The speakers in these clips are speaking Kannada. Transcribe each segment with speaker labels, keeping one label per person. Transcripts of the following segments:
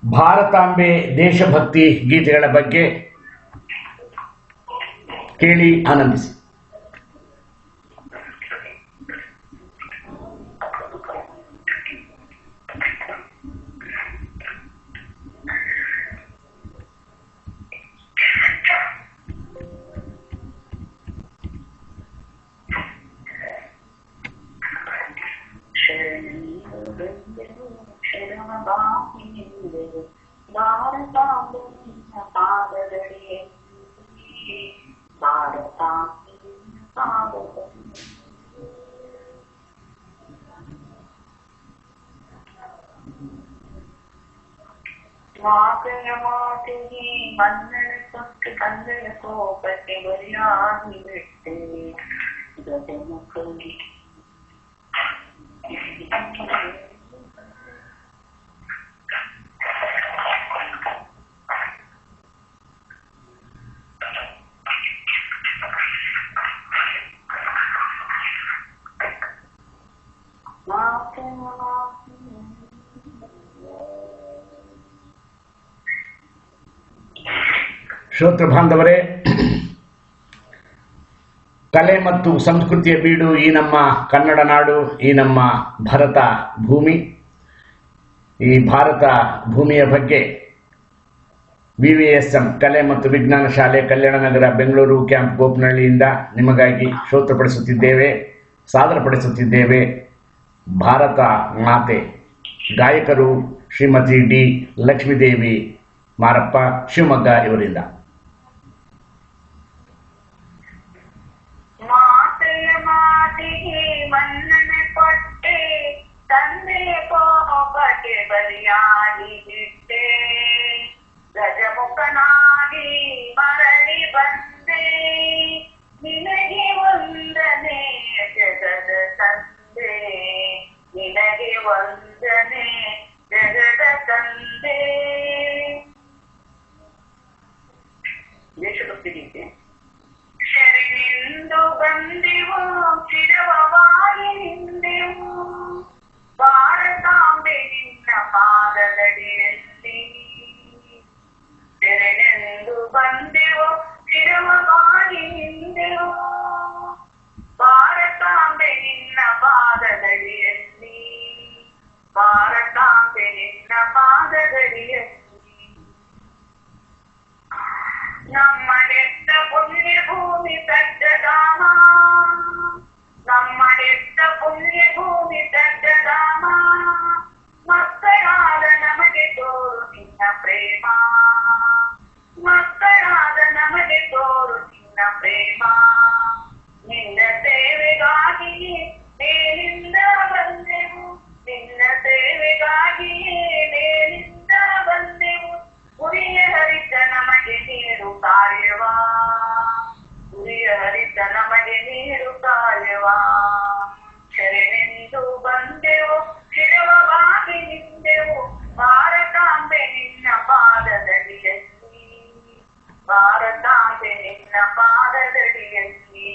Speaker 1: ಭಾರತಾಂಬೆ ದೇಶಭಕ್ತಿ ಗೀತೆಗಳ ಬಗ್ಗೆ ಕೇಳಿ ಆನಂದಿಸಿ.
Speaker 2: ಮಾತೆಯ ಮಾತಿಗೆ ಮನ್ನಣೆ ಕೊಟ್ಟು ತಂದೆಯ ಕೋಪಕ್ಕೆ ಬಲಿಯಾಗಿ ಬಿಟ್ಟೆ ಜೊತೆ ಮಕ್ಕಳಿಗೆ
Speaker 1: ಶ್ರೋತೃ ಬಾಂಧವರೇ, ಕಲೆ ಮತ್ತು ಸಂಸ್ಕೃತಿಯ ಬೀಡು ಈ ನಮ್ಮ ಕನ್ನಡ ನಾಡು, ಈ ನಮ್ಮ ಭಾರತ ಭೂಮಿ. ಈ ಭಾರತ ಭೂಮಿಯ ಬಗ್ಗೆ VVSM ಕಲೆ ಮತ್ತು ವಿಜ್ಞಾನ ಶಾಲೆ, ಕಲ್ಯಾಣ ನಗರ, ಬೆಂಗಳೂರು ಕ್ಯಾಂಪ್, ಗೋಪನಹಳ್ಳಿಯಿಂದ ನಿಮಗಾಗಿ ಸಾದರಪಡಿಸುತ್ತಿದ್ದೇವೆ ಭಾರತ ಮಾತೆ. ಗಾಯಕರು ಶ್ರೀಮತಿ ಡಿ ಲಕ್ಷ್ಮೀದೇವಿ ಮಾರಪ್ಪ, ಶಿವಮೊಗ್ಗ ಇವರಿಂದ.
Speaker 2: ಮನ್ನಣೆ ಕೊಟ್ಟೆ ತಂದೆಯ ಕೋಪಕ್ಕೆ ಬಲಿಯಾಗಿ ಬಿಟ್ಟೆ, ಗಜಮುಖನಾಗಿ ಮರಳಿ ಬಂದೆ, ನಿನಗೆ ವಂದನೆ ಜಗದ ತಂದೆ, ನಿನಗೆ ವಂದನೆ ಜಗದ ತಂದೆ. ದೇಶಭಕ್ತಿ ಗೀತೆ. ಶರಣೆಂದು ಬಂದೆವು, ಚಿರವಾಗಿ ನಿಂದೆವು, ಭಾರತಾಂಬೆ ನಿನ್ನ ಪಾದದಡಿಯಲ್ಲಿ. ಶರಣೆಂದು ಬಂದೆವು, ಚಿರವಾಗಿ ನಿಂದೆವು, ಭಾರತಾಂಬೆ ನಿನ್ನ ಪಾದದಡಿಯಲ್ಲಿ, ಭಾರತಾಂಬೆ ನಿನ್ನ ಪಾದದಡಿಯಲ್ಲಿ. ನಮ್ಮನೆತ್ತ ಪುಣ್ಯ ಭೂಮಿ ಸಜ್ಜಧಾಮ, ನಮ್ಮನೆತ್ತ ಪುಣ್ಯ ಭೂಮಿ ಸಜ್ಜಧಾಮ, ಮಕ್ಕಳಾದ ನಮಗೆ ತೋರು ನಿನ್ನ ಪ್ರೇಮ, ಮಕ್ಕಳಾದ ನಮಗೆ ತೋರು ನಿನ್ನ ಪ್ರೇಮ. ನಿನ್ನ ಸೇವೆಗಾಗಿಯೇ ಮೇಲಿಂದ ಬಂದೆವು, ನಿನ್ನ ಸೇವೆಗಾಗಿಯೇ ಮೇಲಿಂದ ಬಂದೆವು, ಗುರಿಯ ಹರಿತ ನಮಗೆ ನೀರು ಕಾರ್ಯವಾ, ಗುರಿಯ ಹರಿತ ನಮಗೆ ನೀರು ಕಾರ್ಯವಾ. ಶರಣೆಂದು ಬಂದೆವು, ಚಿರವಾಗಿ ನಿಂದೆವು, ಭಾರತಾಂಬೆ ನಿನ್ನ ಪಾದದಡಿಯಲ್ಲಿ, ಭಾರತಾಂಬೆ ನಿನ್ನ ಪಾದದಡಿಯಲ್ಲಿ.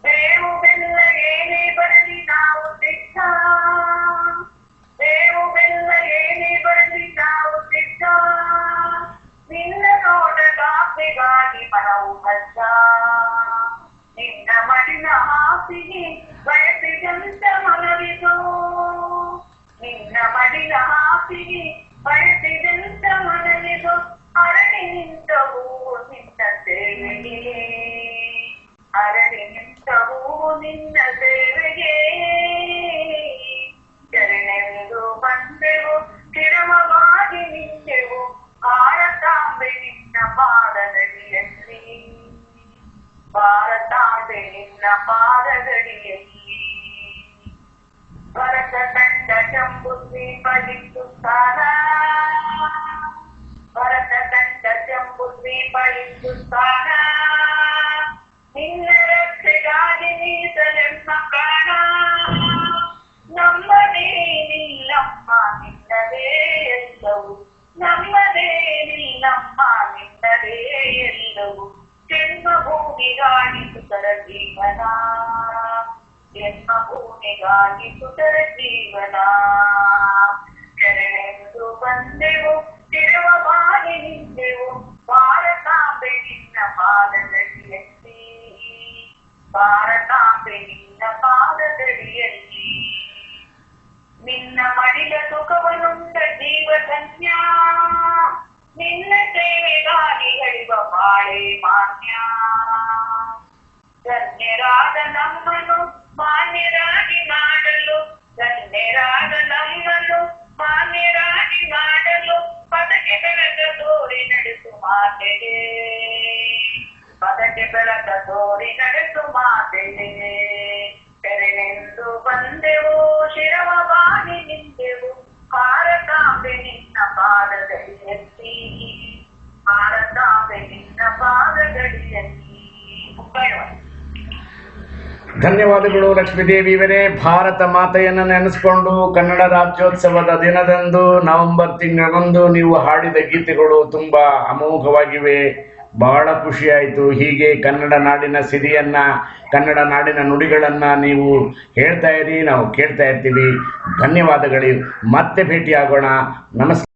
Speaker 2: ಬೇವು ಬೆಲ್ಲ ಏನೇ ಬರಲಿ ನಾವು ಸಿದ್ಧ, ಬೇವು ಬೆಲ್ಲ ಏನೇ ಬರಲಿ ನಾವು ಸಿದ್ಧ, ನಿನ್ನ ನೋಟ ಕಾಪಿಗಾಗಿ ಮನವು ಬದ್ಧ, ನಿನ್ನ ಮಡಿನ ಹಾಸಿಗೆ ಬಯಸಿದಂತ ಮನವಿದು, ನಿನ್ನ ಮಡಿನ ಹಾಸಿಗೆ ಬಯಸಿದಂತ ಮನವಿದು. ಅರಳಿ ನಿಂತ ಹೂವು ನಿನ್ನ ಸೇವೆಗೆ, ಅರಳಿ ನಿಂತ ಹೂವು ನಿನ್ನ ಸೇವೆಗೆ. ಶರಣೆಂದು ಬಂದೆವು, ಚಿರವಾಗಿ ನಿಂತೆವು, ಭಾರತಾಂಬೆ ನಿನ್ನ ಪಾದದಡಿಯಲ್ಲಿ, ಭಾರತಾಂಬೆ ನಿನ್ನ ಪಾದದಡಿಯಲ್ಲಿ. ಭರತ ಕಂಡ ಜಂಬು ದ್ವೀಪ ಹಿಂದೂಸ್ತಾನ, ಭರತ ಕಂಡ ಜಂಬು ದ್ವೀಪ ಹಿಂದೂಸ್ತಾನ, ನಿನ್ನ ರಕ್ಷೆಗಾಗಿ ಮೀಸಲೆಮ್ಮ ಪ್ರಾಣ. ನಮ್ಮದೇ ನಿಲ್ಲಮ್ಮ ನಿನ್ನದೇ ಎಲ್ಲವೂ, ನಮ್ಮದೇ ನಿಲ್ಲಮ್ಮ ನಿನ್ನದೇ ಎಲ್ಲವೂ. ಜನ್ಮಭೂಮಿಗಾಗಿ ಸುತರ ಜೀವನ, ಜನ್ಮಭೂಮಿಗಾಗಿ ಸುತರ ಜೀವನ. ಶರಣೆಂದು ಬಂದೆವು ತಿರುವ ಬಾರಿ ನಿಂದೆವು ಭಾರತಾಂಬೆ ನಿನ್ನ ಪಾದದಡಿಯಲ್ಲಿ ಭಾರತಾಂಬೆ ನಿನ್ನ ಪಾದದಡಿಯಲ್ಲಿ ನಿನ್ನ ಮಡಿಲ ಸುಖವನುಂಡ ಜೀವಧನ್ಯ ನಿನ್ನ ಸೇವೆಗಾಗಿ ಹರಿವ ಬಾಳೆ ಮಾನ್ಯ ಧನ್ಯರಾದ ನಮ್ಮನು ಮಾನ್ಯರಾಗಿ ಮಾಡಲು ಧನ್ಯರಾದ ನಮ್ಮನು ಮಾನ್ಯರಾಗಿ ಮಾಡಲು ಪದಕ್ಕೆ ಬೆಳಕ ತೋರಿ ನಡೆಸು ಮಾತೆಗೆ ಪದಕ್ಕೆ ಬೆಳಕ ತೋರಿ ನಡೆಸು ಮಾತೆಗೆ ತೆರೆನೆಂದು ಬಂದೆವು ಶಿರವ ಬಾಗಿ ನಿಂತೆವು ಭಾರತಾಂಬೆ ನಿನ್ನ ಪಾದದಡಿಯಲ್ಲಿ ಭಾರತಾಂಬೆ ನಿನ್ನ ಪಾದದಡಿಯಲ್ಲಿ.
Speaker 1: ಧನ್ಯವಾದಗಳು ಲಕ್ಷ್ಮೀದೇವಿ ಇವರೇ. ಭಾರತ ಮಾತೆಯನ್ನು ನೆನೆಸ್ಕೊಂಡು ಕನ್ನಡ ರಾಜ್ಯೋತ್ಸವದ ದಿನದಂದು ನವೆಂಬರ್ ತಿಂಗಳಂದು ನೀವು ಹಾಡಿದ ಗೀತೆಗಳು ತುಂಬಾ ಅಮೋಘವಾಗಿವೆ. ಬಹಳ ಖುಷಿಯಾಯಿತು. ಹೀಗೆ ಕನ್ನಡ ನಾಡಿನ ಸಿರಿಯನ್ನ, ಕನ್ನಡ ನಾಡಿನ ನುಡಿಗಳನ್ನ ನೀವು ಹೇಳ್ತಾ ಇರಿ, ನಾವು ಕೇಳ್ತಾ ಇರ್ತೀವಿ. ಧನ್ಯವಾದಗಳು. ಮತ್ತೆ ಭೇಟಿಯಾಗೋಣ. ನಮಸ್ಕಾರ.